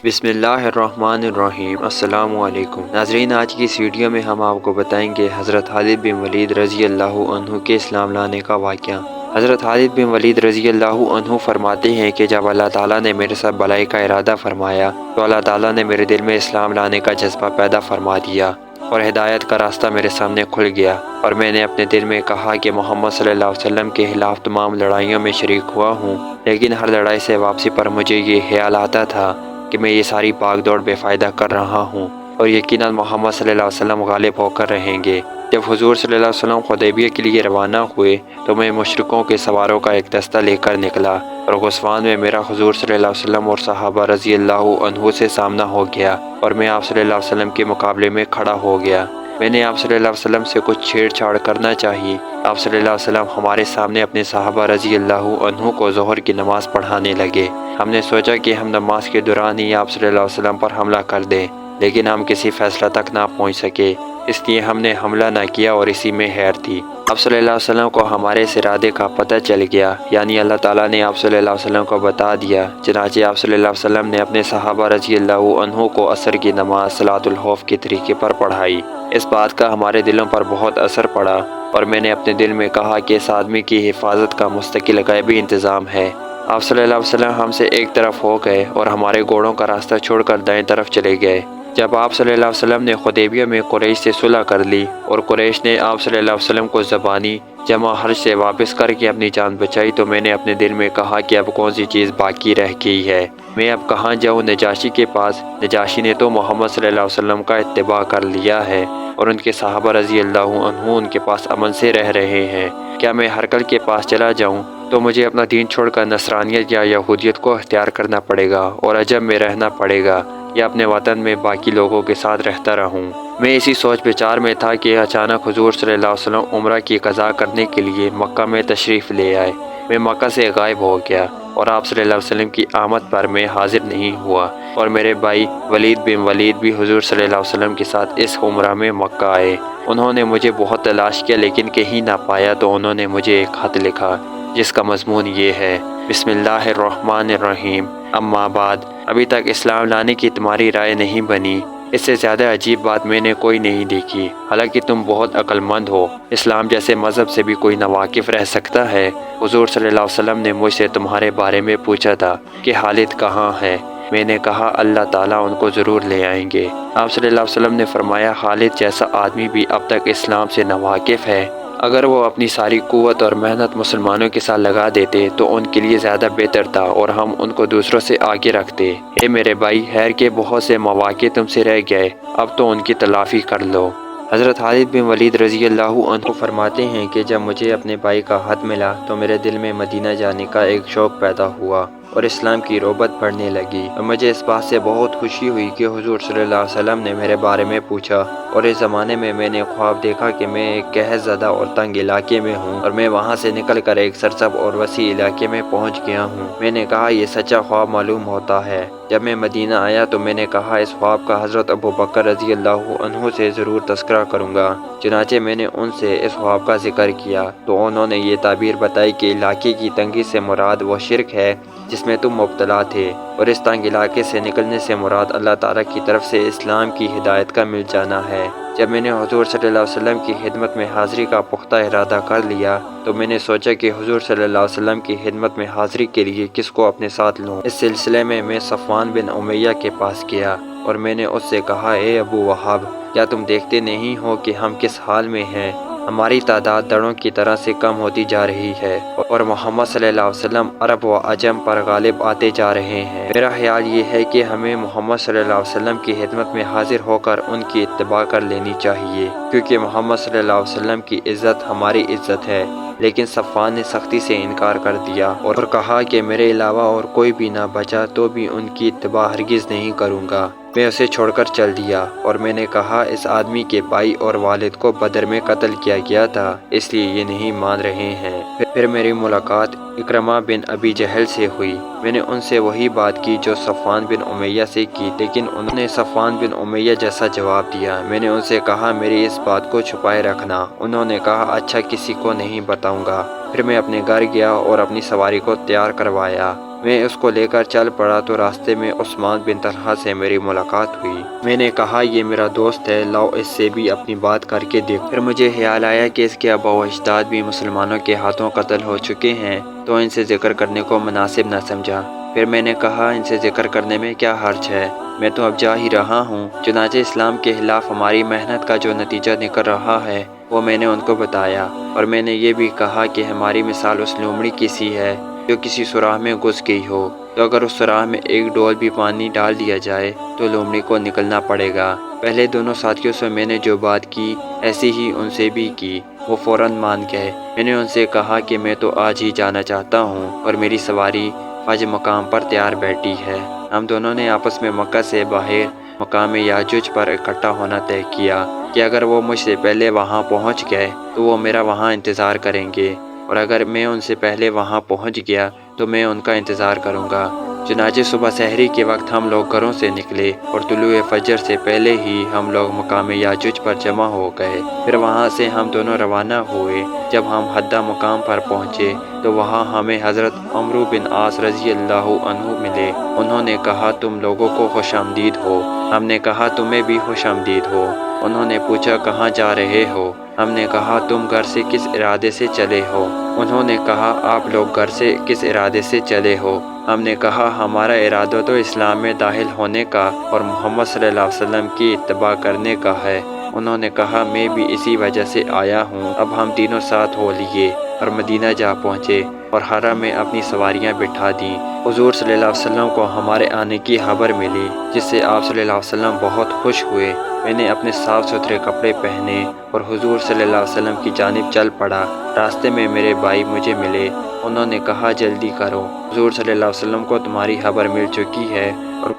بسم اللہ الرحمن الرحیم۔ السلام علیکم ناظرین، آج کی اس ویڈیو میں ہم آپ کو بتائیں گے حضرت خالد بن ولید رضی اللہ عنہ کے اسلام لانے کا واقعہ۔ حضرت خالد بن ولید رضی اللہ عنہ فرماتے ہیں کہ جب اللہ تعالیٰ نے میرے ساتھ بھلائی کا ارادہ فرمایا تو اللہ تعالیٰ نے میرے دل میں اسلام لانے کا جذبہ پیدا فرما دیا اور ہدایت کا راستہ میرے سامنے کھل گیا، اور میں نے اپنے دل میں کہا کہ محمد صلی اللہ علیہ وسلم کے خلاف تمام لڑائیوں میں شریک ہوا ہوں، لیکن ہر لڑائی سے واپسی پر مجھے یہ خیال آتا تھا کہ میں یہ ساری بھاگ دوڑ بے فائدہ کر رہا ہوں اور یقیناً محمد صلی اللہ علیہ وسلم غالب ہو کر رہیں گے۔ جب حضور صلی اللہ علیہ وسلم حدیبیہ کے لیے روانہ ہوئے تو میں مشرکوں کے سواروں کا ایک دستہ لے کر نکلا، اور غزوان میں میرا حضور صلی اللہ علیہ وسلم اور صحابہ رضی اللہ عنہ سے سامنا ہو گیا، اور میں آپ صلی اللہ علیہ وسلم کے مقابلے میں کھڑا ہو گیا۔ میں نے آپ صلی اللہ علیہ وسلم سے کچھ چھیڑ چھاڑ کرنا چاہی۔ آپ صلی اللہ علیہ وسلم ہمارے سامنے اپنے صحابہ رضی اللہ عنہ کو ظہر کی نماز پڑھانے لگے۔ ہم نے سوچا کہ ہم نماز کے دوران ہی آپ صلی اللہ علیہ وسلم پر حملہ کر دیں، لیکن ہم کسی فیصلہ تک نہ پہنچ سکے، اس لیے ہم نے حملہ نہ کیا اور اسی میں خیر تھی۔ آپ صلی اللہ علیہ وسلم کو ہمارے اس ارادے کا پتہ چل گیا، یعنی اللہ تعالیٰ نے آپ صلی اللہ علیہ وسلم کو بتا دیا۔ چنانچہ آپ صلی اللہ علیہ وسلم نے اپنے صحابہ رضی اللہ عنہ کو عصر کی نماز صلاۃ الخوف کے طریقے پر پڑھائی۔ اس بات کا ہمارے دلوں پر بہت اثر پڑا، اور میں نے اپنے دل میں کہا کہ اس آدمی کی حفاظت کا مستقل غیبی انتظام ہے۔ آپ صلی اللہ علیہ وسلم ہم سے ایک طرف ہو گئے اور ہمارے گھوڑوں کا راستہ چھوڑ کر دائیں طرف چلے گئے۔ جب آپ صلی اللہ علیہ وسلم نے حدیبیہ میں قریش سے صلح کر لی اور قریش نے آپ صلی اللہ علیہ وسلم کو زبانی جمع حرج سے واپس کر کے اپنی جان بچائی، تو میں نے اپنے دل میں کہا کہ اب کون سی چیز باقی رہ گئی ہے، میں اب کہاں جاؤں نجاشی کے پاس؟ نجاشی نے تو محمد صلی اللہ علیہ وسلم کا اتباع کر لیا ہے اور ان کے صحابہ رضی اللہ عنہ ان کے پاس امن سے رہ رہے ہیں۔ کیا میں ہرقل کے پاس چلا جاؤں تو مجھے اپنا دین چھوڑ کر نصرانیت یا یہودیت کو اختیار کرنا پڑے گا اور عجم میں رہنا پڑے گا، یا اپنے وطن میں باقی لوگوں کے ساتھ رہتا رہوں؟ میں اسی سوچ بچار میں تھا کہ اچانک حضور صلی اللہ علیہ وسلم عمرہ کی قضا کرنے کے لیے مکہ میں تشریف لے آئے۔ میں مکہ سے غائب ہو گیا اور آپ صلی اللہ علیہ وسلم کی آمد پر میں حاضر نہیں ہوا، اور میرے بھائی ولید بن ولید بھی حضور صلی اللہ علیہ وسلم کے ساتھ اس عمرہ میں مکہ آئے۔ انہوں نے مجھے بہت تلاش کیا لیکن کہیں نہ پایا، تو انہوں نے مجھے ایک خط لکھا جس کا مضمون یہ ہے: بسم اللہ الرحمن الرحیم، اما بعد، ابھی تک اسلام لانے کی تمہاری رائے نہیں بنی۔ اس سے زیادہ عجیب بات میں نے کوئی نہیں دیکھی، حالانکہ تم بہت عقل مند ہو۔ اسلام جیسے مذہب سے بھی کوئی ناواقف رہ سکتا ہے؟ حضور صلی اللہ علیہ وسلم نے مجھ سے تمہارے بارے میں پوچھا تھا کہ خالد کہاں ہے؟ میں نے کہا اللہ تعالیٰ ان کو ضرور لے آئیں گے۔ آپ صلی اللہ علیہ وسلم نے فرمایا خالد جیسا آدمی بھی اب تک اسلام سے ناواقف ہے، اگر وہ اپنی ساری قوت اور محنت مسلمانوں کے ساتھ لگا دیتے تو ان کے لیے زیادہ بہتر تھا، اور ہم ان کو دوسروں سے آگے رکھتے۔ اے میرے بھائی، خیر کے بہت سے مواقع تم سے رہ گئے، اب تو ان کی تلافی کر لو۔ حضرت خالد بن ولید رضی اللہ عنہ فرماتے ہیں کہ جب مجھے اپنے بھائی کا خط ملا تو میرے دل میں مدینہ جانے کا ایک شوق پیدا ہوا اور اسلام کی رغبت بڑھنے لگی، اور مجھے اس بات سے بہت خوشی ہوئی کہ حضور صلی اللہ علیہ وسلم نے میرے بارے میں پوچھا، اور اس زمانے میں نے خواب دیکھا کہ میں ایک قحط زدہ اور تنگ علاقے میں ہوں، اور میں وہاں سے نکل کر ایک سرسب اور وسیع علاقے میں پہنچ گیا ہوں۔ میں نے کہا یہ سچا خواب معلوم ہوتا ہے۔ جب میں مدینہ آیا تو میں نے کہا اس خواب کا حضرت ابوبکر رضی اللہ عنہ سے ضرور تذکرہ کروں گا۔ چنانچہ میں نے ان سے اس خواب کا ذکر کیا تو انہوں نے یہ تعبیر بتائی کہ علاقے کی تنگی سے مراد وہ شرک ہے جس میں تم مبتلا تھے، اور اس تنگ علاقے سے نکلنے سے مراد اللہ تعالیٰ کی طرف سے اسلام کی ہدایت کا مل جانا ہے۔ جب میں نے حضور صلی اللہ علیہ وسلم کی خدمت میں حاضری کا پختہ ارادہ کر لیا تو میں نے سوچا کہ حضور صلی اللہ علیہ وسلم کی خدمت میں حاضری کے لیے کس کو اپنے ساتھ لوں۔ اس سلسلے میں صفوان بن امیہ کے پاس گیا اور میں نے اس سے کہا اے ابو وہاب، کیا تم دیکھتے نہیں ہو کہ ہم کس حال میں ہیں؟ ہماری تعداد دڑوں کی طرح سے کم ہوتی جا رہی ہے، اور محمد صلی اللہ علیہ وسلم عرب و عجم پر غالب آتے جا رہے ہیں۔ میرا خیال یہ ہے کہ ہمیں محمد صلی اللہ علیہ وسلم کی خدمت میں حاضر ہو کر ان کی اتباع کر لینی چاہیے، کیونکہ محمد صلی اللہ علیہ وسلم کی عزت ہماری عزت ہے۔ لیکن صفوان نے سختی سے انکار کر دیا اور کہا کہ میرے علاوہ اور کوئی بھی نہ بچا تو بھی ان کی اتباع ہرگز نہیں کروں گا۔ میں اسے چھوڑ کر چل دیا، اور میں نے کہا اس آدمی کے بھائی اور والد کو بدر میں قتل کیا گیا تھا، اس لیے یہ نہیں مان رہے ہیں۔ پھر میری ملاقات اکرمہ بن ابی جہل سے ہوئی۔ میں نے ان سے وہی بات کی جو صفوان بن امیہ سے کی، لیکن انہوں نے صفوان بن امیہ جیسا جواب دیا۔ میں نے ان سے کہا میری اس بات کو چھپائے رکھنا۔ انہوں نے کہا اچھا، کسی کو نہیں بتاؤں گا۔ پھر میں اپنے گھر گیا اور اپنی سواری کو تیار کروایا میں اس کو لے کر چل پڑا تو راستے میں عثمان بن طلحہ سے میری ملاقات ہوئی۔ میں نے کہا یہ میرا دوست ہے، لاؤ اس سے بھی اپنی بات کر کے دیکھو۔ پھر مجھے خیال آیا کہ اس کے آبا و اجداد بھی مسلمانوں کے ہاتھوں قتل ہو چکے ہیں تو ان سے ذکر کرنے کو مناسب نہ سمجھا۔ پھر میں نے کہا ان سے ذکر کرنے میں کیا حرج ہے، میں تو اب جا ہی رہا ہوں۔ چنانچہ اسلام کے خلاف ہماری محنت کا جو نتیجہ نکل رہا ہے وہ میں نے ان کو بتایا، اور میں نے یہ بھی کہا کہ ہماری مثال اس لومڑی کی سی ہے جو کسی سوراخ میں گھس گئی ہو، تو اگر اس سوراخ میں ایک ڈول بھی پانی ڈال دیا جائے تو لومڑی کو نکلنا پڑے گا۔ پہلے دونوں ساتھیوں سے میں نے جو بات کی ایسی ہی ان سے بھی کی، وہ فوراً مان گئے۔ میں نے ان سے کہا کہ میں تو آج ہی جانا چاہتا ہوں اور میری سواری فج مقام پر تیار بیٹھی ہے۔ ہم دونوں نے آپس میں مکہ سے باہر مقام یاجوج پر اکٹھا ہونا طے کیا کہ اگر وہ مجھ سے پہلے وہاں پہنچ گئے تو وہ میرا وہاں انتظار کریں گے، اور اگر میں ان سے پہلے وہاں پہنچ گیا تو میں ان کا انتظار کروں گا۔ چنانچہ صبح سحری کے وقت ہم لوگ گھروں سے نکلے اور طلوع فجر سے پہلے ہی ہم لوگ مقام یاجوج پر جمع ہو گئے۔ پھر وہاں سے ہم دونوں روانہ ہوئے۔ جب ہم حدہ مقام پر پہنچے تو وہاں ہمیں حضرت عمرو بن عاص رضی اللہ عنہ ملے۔ انہوں نے کہا تم لوگوں کو خوش آمدید ہو۔ ہم نے کہا تمہیں بھی خوش آمدید ہو۔ انہوں نے پوچھا کہاں جا رہے ہو؟ ہم نے کہا تم گھر سے کس ارادے سے چلے ہو؟ انہوں نے کہا آپ لوگ گھر سے کس ارادے سے چلے ہو؟ ہم نے کہا ہمارا ارادہ تو اسلام میں داخل ہونے کا اور محمد صلی اللہ علیہ وسلم کی اتباع کرنے کا ہے۔ انہوں نے کہا میں بھی اسی وجہ سے آیا ہوں۔ اب ہم تینوں ساتھ ہو لیے اور مدینہ جا پہنچے اور حرم میں اپنی سواریاں بٹھا دیں۔ حضور صلی اللہ علیہ وسلم کو ہمارے آنے کی خبر ملی جس سے آپ صلی اللہ علیہ وسلم بہت خوش ہوئے۔ میں نے اپنے صاف ستھرے کپڑے پہنے اور حضور صلی اللہ علیہ وسلم کی جانب چل پڑا۔ راستے میں میرے بھائی مجھے ملے۔ انہوں نے کہا جلدی کرو، حضور صلی اللہ علیہ وسلم کو تمہاری خبر مل چکی ہے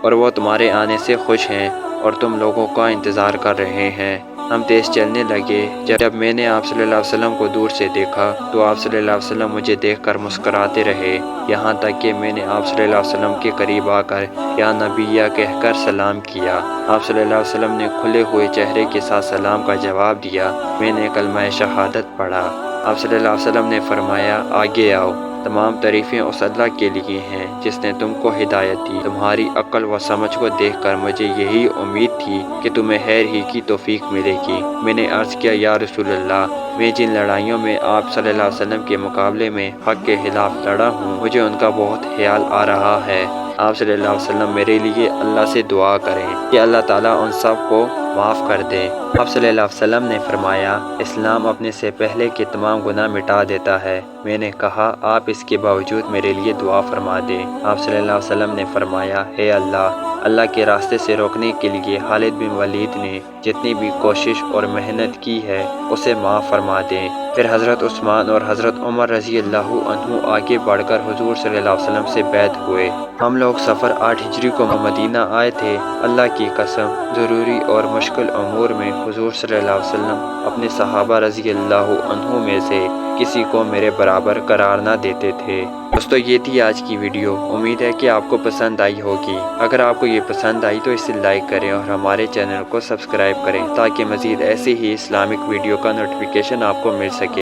اور وہ تمہارے آنے سے خوش ہیں اور تم لوگوں کا انتظار کر رہے ہیں۔ ہم تیز چلنے لگے۔ جب میں نے آپ صلی اللہ علیہ وسلم کو دور سے دیکھا تو آپ صلی اللہ علیہ وسلم مجھے دیکھ کر مسکراتے رہے، یہاں تک کہ میں نے آپ صلی اللہ علیہ وسلم کے قریب آ کر یا نبی کہہ کر سلام کیا۔ آپ صلی اللہ علیہ وسلم نے کھلے ہوئے چہرے کے ساتھ سلام کا جواب دیا۔ میں نے کلمہ شہادت پڑھا۔ آپ صلی اللہ علیہ وسلم نے فرمایا آگے آؤ، تمام تعریفیں اس اللہ کے لیے ہیں جس نے تم کو ہدایت دی۔ تمہاری عقل و سمجھ کو دیکھ کر مجھے یہی امید تھی کہ تمہیں خیر ہی کی توفیق ملے گی۔ میں نے عرض کیا یا رسول اللہ، میں جن لڑائیوں میں آپ صلی اللہ علیہ وسلم کے مقابلے میں حق کے خلاف لڑا ہوں مجھے ان کا بہت خیال آ رہا ہے۔ آپ صلی اللہ علیہ وسلم میرے لیے اللہ سے دعا کریں کہ اللہ تعالیٰ ان سب کو معاف کر دے۔ آپ صلی اللہ علیہ وسلم نے فرمایا اسلام اپنے سے پہلے کے تمام گناہ مٹا دیتا ہے۔ میں نے کہا آپ اس کے باوجود میرے لیے دعا فرما دیں۔ آپ صلی اللہ علیہ وسلم نے فرمایا اے اللہ کے راستے سے روکنے کے لیے خالد بن ولید نے جتنی بھی کوشش اور محنت کی ہے اسے معاف فرما دیں۔ پھر حضرت عثمان اور حضرت عمر رضی اللہ عنہ آگے بڑھ کر حضور صلی اللہ علیہ وسلم سے بیعت ہوئے۔ ہم لوگ سفر 8 ہجری کو مدینہ آئے تھے۔ اللہ کی قسم ضروری اور مشکل امور میں حضور صلی اللہ علیہ وسلم اپنے صحابہ رضی اللہ عنہ میں سے کسی کو میرے برابر قرار نہ دیتے تھے۔ دوستو یہ تھی آج کی ویڈیو، امید ہے کہ آپ کو پسند آئی ہوگی۔ اگر آپ کو یہ پسند آئی تو اسے لائک کریں اور ہمارے چینل کو سبسکرائب کریں تاکہ مزید ایسے ہی اسلامک ویڈیو کا نوٹیفیکیشن آپ کو مل سکے۔